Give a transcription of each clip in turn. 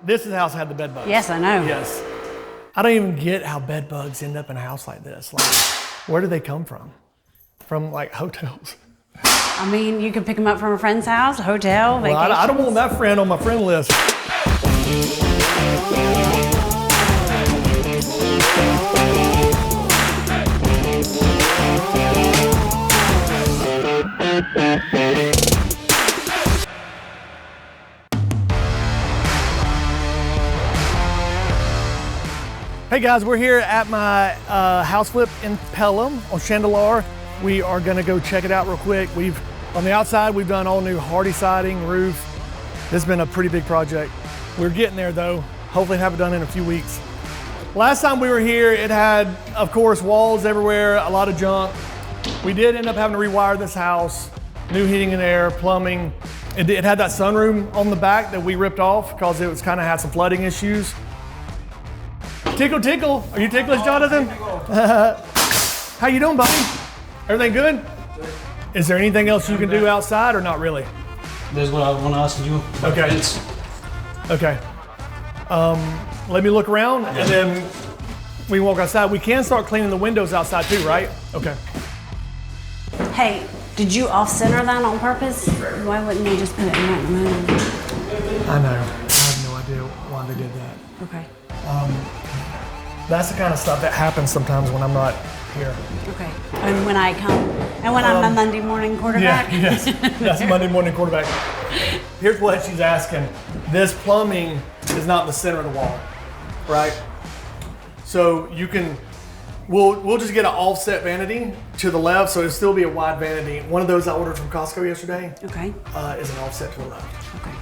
This is the house that had the bed bugs. Yes, I know. Yes. I don't even get how bed bugs end up in a house like this. Like, where do they come from? From like hotels? I mean, you could pick them up from a friend's house, a hotel, Well, I don't want that friend on my friend list. Hey guys, we're here at my house flip in Pelham on Chandelar. We are gonna go check it out real quick. On the outside, we've done all new hardy siding, roof. This has been a pretty big project. We're getting there though. Hopefully have it done in a few weeks. Last time we were here, it had, of course, walls everywhere, a lot of junk. We did end up having to rewire this house, new heating and air, plumbing. It had that sunroom on the back that we ripped off because it was kind of had some flooding issues. Tickle, tickle. Are you ticklish, Jonathan? How you doing, buddy? Everything good? Is there anything else you can do outside or not really? That's what I want to ask you. Okay. Fence. Okay. Let me look around and then we can walk outside. We can start cleaning the windows outside too, right? Okay. Hey, did you off-center that on purpose? Why wouldn't you just put it in right in the middle? I know. I have no idea why they did that. Okay. That's the kind of stuff that happens sometimes when I'm not here. Okay. And when I come, and when I'm a Monday morning quarterback? Yeah, yes. That's Monday morning quarterback. Here's what she's asking. This plumbing is not in the center of the wall, right? So you can, we'll just get an offset vanity to the left, so it'll still be a wide vanity. One of those I ordered from Costco yesterday Okay. is an offset to the left. Okay.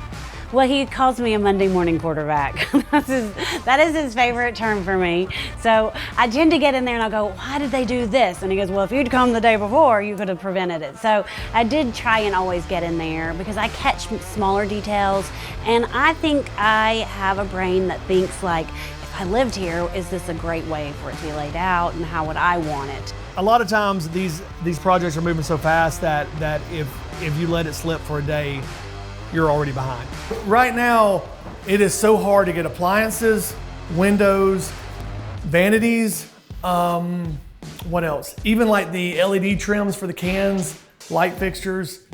Well, he calls me a Monday morning quarterback. That is his favorite term for me. So I tend to get in there and I'll go, why did they do this? And he goes, well, if you'd come the day before, you could have prevented it. So I did try and always get in there because I catch smaller details. And I think I have a brain that thinks like, if I lived here, is this a great way for it to be laid out and how would I want it? A lot of times these projects are moving so fast that if you let it slip for a day, you're already behind. Right now, it is so hard to get appliances, windows, vanities, what else? Even like the LED trims for the cans, light fixtures,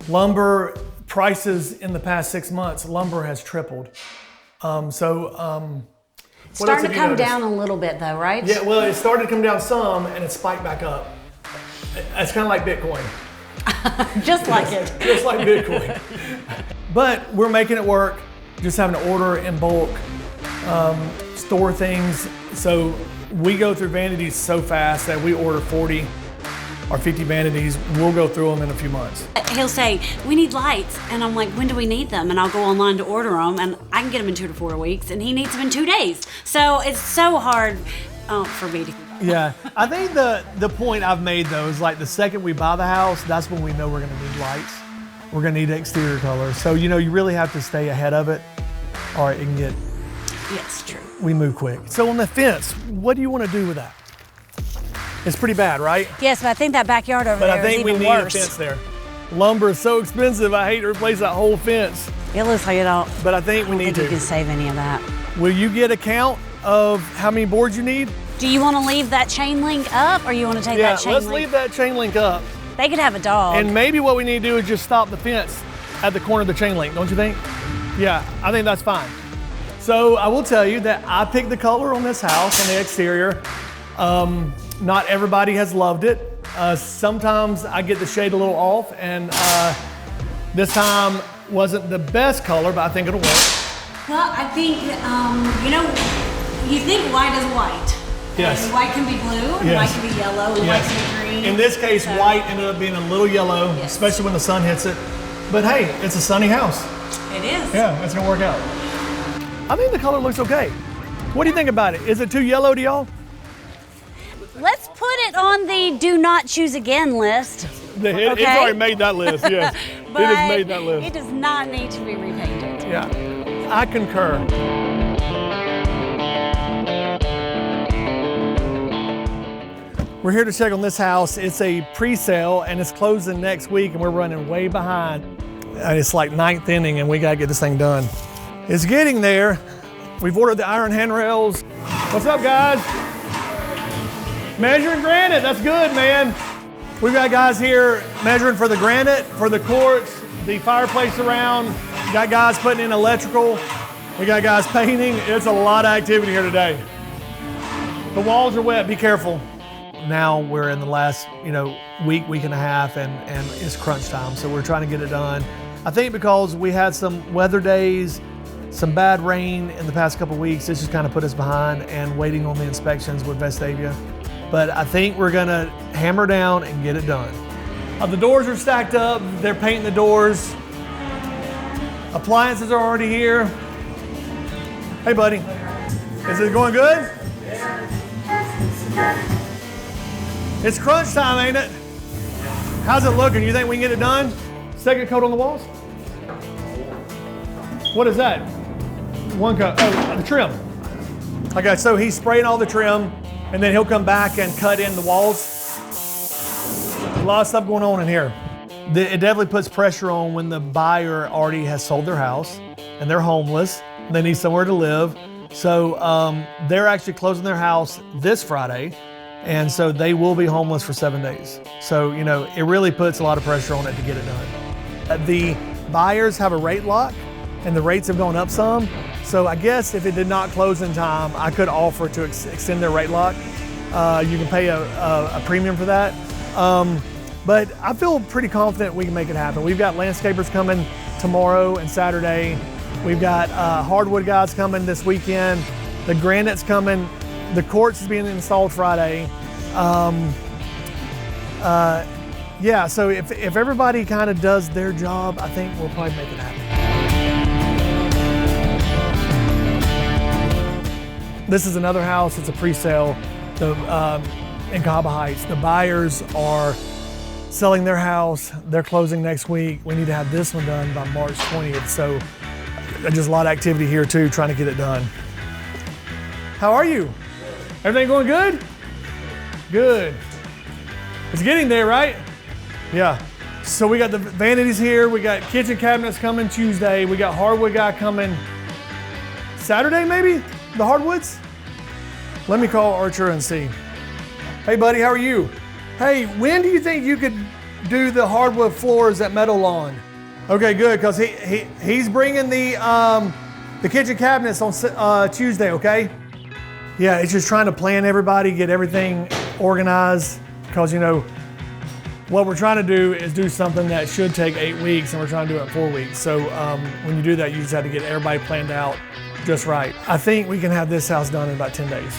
lumber prices in the past 6 months, lumber has tripled. Starting to come down a little bit though, right? Yeah, well, it started to come down some and it spiked back up. It's kind of like Bitcoin. Just like it. Just like Bitcoin. But we're making it work, just having to order in bulk, store things. So we go through vanities so fast that we order 40 or 50 vanities. We'll go through them in a few months. He'll say, we need lights. And I'm like, when do we need them? And I'll go online to order them and I can get them in 2 to 4 weeks and he needs them in 2 days. So it's so hard for me to. Yeah, I think the point I've made though is like the second we buy the house, that's when we know we're gonna need lights. We're gonna need exterior color. So you really have to stay ahead of it or it can get, Yes, true. we move quick. So on the fence, what do you wanna do with that? It's pretty bad, right? Yes, but I think that backyard over But there I think is we even need worse. a fence there. Lumber is so expensive, I hate to replace that whole fence. It looks like it all. But I think we need You to. can save any of that. Will you get a count of how many boards you need? Do you want to leave that chain link up or you want to take that chain let's link? leave that chain link up. They could have a dog. And maybe what we need to do is just stop the fence at the corner of the chain link, don't you think? Yeah, I think that's fine. So I will tell you that I picked the color on this house, on the exterior. Not everybody has loved it. Sometimes I get the shade a little off and this time wasn't the best color, but I think it'll work. Well, I think, you think white is white. Yes. And white can be blue, and Yes. white can be yellow, and white Yes. can be green. In this case, So- white ended up being a little yellow, Yes. especially when the sun hits it. But hey, it's a sunny house. It is. Yeah, it's gonna work out. I think the color looks okay. What do you think about it? Is it too yellow to y'all? Let's put it on the do not choose again list. It's Okay. already made that list, yes. But It has made that list. it does not need to be repainted. Yeah, I concur. We're here to check on this house. It's a pre-sale and it's closing next week and we're running way behind. And it's like 9th inning and we gotta get this thing done. It's getting there. We've ordered the iron handrails. What's up, guys? Measuring granite, that's good, man. We've got guys here measuring for the granite, for the courts, the fireplace around. We got guys putting in electrical. We got guys painting. It's a lot of activity here today. The walls are wet, be careful. Now we're in the last, week and a half, and it's crunch time, so we're trying to get it done. I think because we had some weather days, some bad rain in the past couple weeks, this just kind of put us behind and waiting on the inspections with Vestavia. But I think we're gonna hammer down and get it done. The doors are stacked up, they're painting the doors. Appliances are already here. Hey buddy, is it going good? It's crunch time, ain't it? How's it looking? You think we can get it done? Second coat on the walls? What is that? One coat, oh, the trim. Okay, so he's spraying all the trim, and then he'll come back and cut in the walls. A lot of stuff going on in here. It definitely puts pressure on when the buyer already has sold their house and they're homeless and they need somewhere to live. So they're actually closing their house this Friday, and so they will be homeless for 7 days. So, it really puts a lot of pressure on it to get it done. The buyers have a rate lock, and the rates have gone up some. So I guess if it did not close in time, I could offer to extend their rate lock. You can pay a premium for that. But I feel pretty confident we can make it happen. We've got landscapers coming tomorrow and Saturday. We've got hardwood guys coming this weekend. The granite's coming. The quartz is being installed Friday. Yeah, so if everybody kind of does their job, I think we'll probably make it happen. This is another house. It's a pre-sale in Cahaba Heights. The buyers are selling their house. They're closing next week. We need to have this one done by March 20th. So just a lot of activity here too, trying to get it done. How are you? Everything going good? Good. It's getting there, right? Yeah. So we got the vanities here. We got kitchen cabinets coming Tuesday. We got hardwood guy coming Saturday, maybe? The hardwoods? Let me call Archer and see. Hey buddy, how are you? Hey, when do you think you could do the hardwood floors at Meadow Lawn? Okay, good, because he's bringing the kitchen cabinets on Tuesday, okay? Yeah, it's just trying to plan everybody, get everything organized, because what we're trying to do is do something that should take 8 weeks, and we're trying to do it in 4 weeks. So when you do that, you just have to get everybody planned out just right. I think we can have this house done in about 10 days.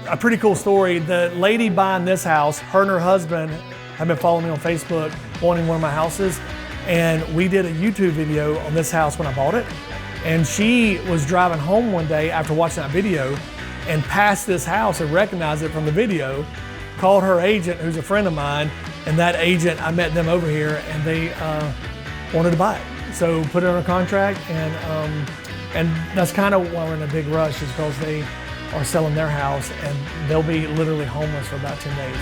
A pretty cool story. The lady buying this house, her and her husband have been following me on Facebook, wanting one of my houses. And we did a YouTube video on this house when I bought it. And she was driving home one day after watching that video and passed this house and recognized it from the video, called her agent, who's a friend of mine, and that agent, I met them over here, and they wanted to buy it. So put it on a contract, and that's kind of why we're in a big rush, is because they are selling their house and they'll be literally homeless for about 10 days.